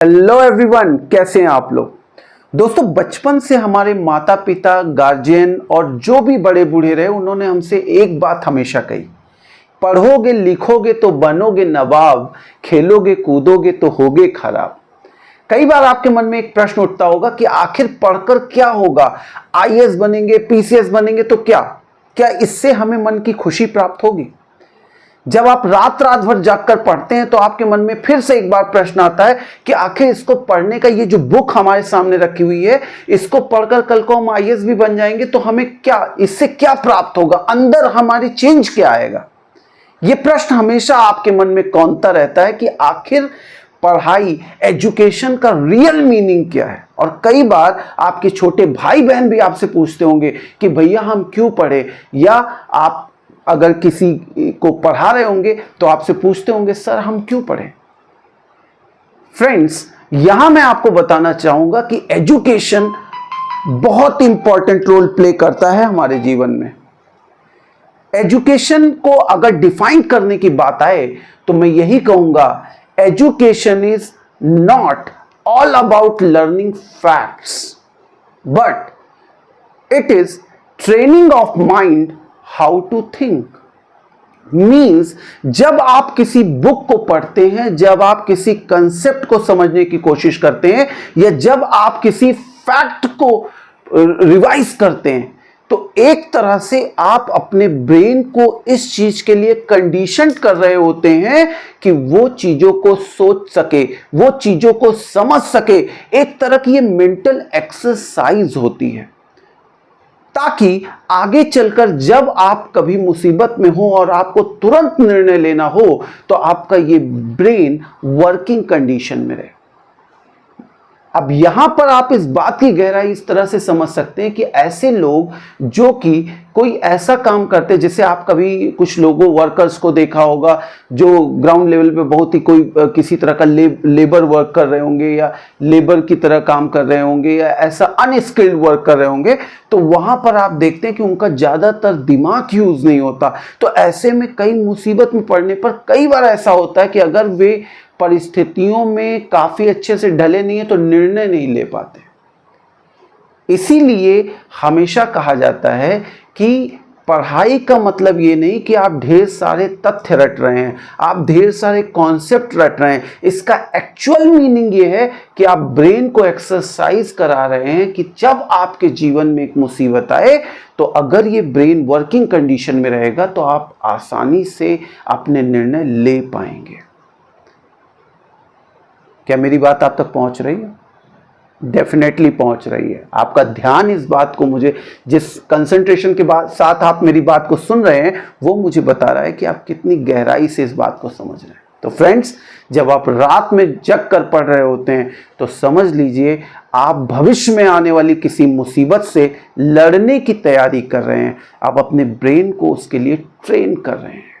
Hello everyone, कैसे हैं आप लोग। दोस्तों, बचपन से हमारे माता पिता, गार्जियन और जो भी बड़े बूढ़े रहे, उन्होंने हमसे एक बात हमेशा कही, पढ़ोगे लिखोगे तो बनोगे नवाब, खेलोगे कूदोगे तो होगे खराब। कई बार आपके मन में एक प्रश्न उठता होगा कि आखिर पढ़कर क्या होगा, आईएएस बनेंगे, पीसीएस बनेंगे तो क्या क्या इससे हमें मन की खुशी प्राप्त होगी। जब आप रात रात भर जागकर पढ़ते हैं तो आपके मन में फिर से एक बार प्रश्न आता है कि आखिर इसको पढ़ने का, ये जो बुक हमारे सामने रखी हुई है, इसको पढ़कर कल को हम आईएएस भी बन जाएंगे तो हमें क्या, इससे क्या प्राप्त होगा, अंदर हमारी चेंज क्या आएगा। ये प्रश्न हमेशा आपके मन में कौंता रहता है कि आखिर पढ़ाई, एजुकेशन का रियल मीनिंग क्या है। और कई बार आपके छोटे भाई बहन भी आपसे पूछते होंगे कि भैया हम क्यों पढ़े, या आप अगर किसी को पढ़ा रहे होंगे तो आपसे पूछते होंगे सर हम क्यों पढ़े। फ्रेंड्स, यहां मैं आपको बताना चाहूंगा कि एजुकेशन बहुत इंपॉर्टेंट रोल प्ले करता है हमारे जीवन में। एजुकेशन को अगर डिफाइन करने की बात आए तो मैं यही कहूंगा, education is not all about learning facts, but it is training of mind how to think. Means जब आप किसी बुक को पढ़ते हैं, जब आप किसी कंसेप्ट को समझने की कोशिश करते हैं, या जब आप किसी फैक्ट को रिवाइज करते हैं, तो एक तरह से आप अपने ब्रेन को इस चीज के लिए कंडीशन कर रहे होते हैं कि वो चीजों को सोच सके, वो चीजों को समझ सके। एक तरह की ये मेंटल एक्सरसाइज होती है, ताकि आगे चलकर जब आप कभी मुसीबत में हो और आपको तुरंत निर्णय लेना हो तो आपका ये ब्रेन वर्किंग कंडीशन में रहे। अब यहां पर आप इस बात की गहराई इस तरह से समझ सकते हैं कि ऐसे लोग जो कि कोई ऐसा काम करते हैं, जैसे आप कभी कुछ लोगों, वर्कर्स को देखा होगा जो ग्राउंड लेवल पे बहुत ही कोई किसी तरह का लेबर वर्क कर रहे होंगे, या लेबर की तरह काम कर रहे होंगे, या ऐसा अनस्किल्ड वर्क कर रहे होंगे, तो वहां पर आप देखते हैं कि उनका ज्यादातर दिमाग यूज नहीं होता। तो ऐसे में कई मुसीबत में पड़ने पर कई बार ऐसा होता है कि अगर वे परिस्थितियों में काफी अच्छे से ढले नहीं है तो निर्णय नहीं ले पाते। इसीलिए हमेशा कहा जाता है कि पढ़ाई का मतलब ये नहीं कि आप ढेर सारे तथ्य रट रहे हैं, आप ढेर सारे कॉन्सेप्ट रट रहे हैं। इसका एक्चुअल मीनिंग ये है कि आप ब्रेन को एक्सरसाइज करा रहे हैं कि जब आपके जीवन में एक मुसीबत आए तो अगर ये ब्रेन वर्किंग कंडीशन में रहेगा तो आप आसानी से अपने निर्णय ले पाएंगे। क्या मेरी बात आप तक पहुंच रही है? डेफिनेटली पहुंच रही है। आपका ध्यान इस बात को, मुझे जिस कंसंट्रेशन के साथ आप मेरी बात को सुन रहे हैं, वो मुझे बता रहा है कि आप कितनी गहराई से इस बात को समझ रहे हैं। तो फ्रेंड्स, जब आप रात में जग कर पढ़ रहे होते हैं तो समझ लीजिए आप भविष्य में आने वाली किसी मुसीबत से लड़ने की तैयारी कर रहे हैं। आप अपने ब्रेन को उसके लिए ट्रेन कर रहे हैं।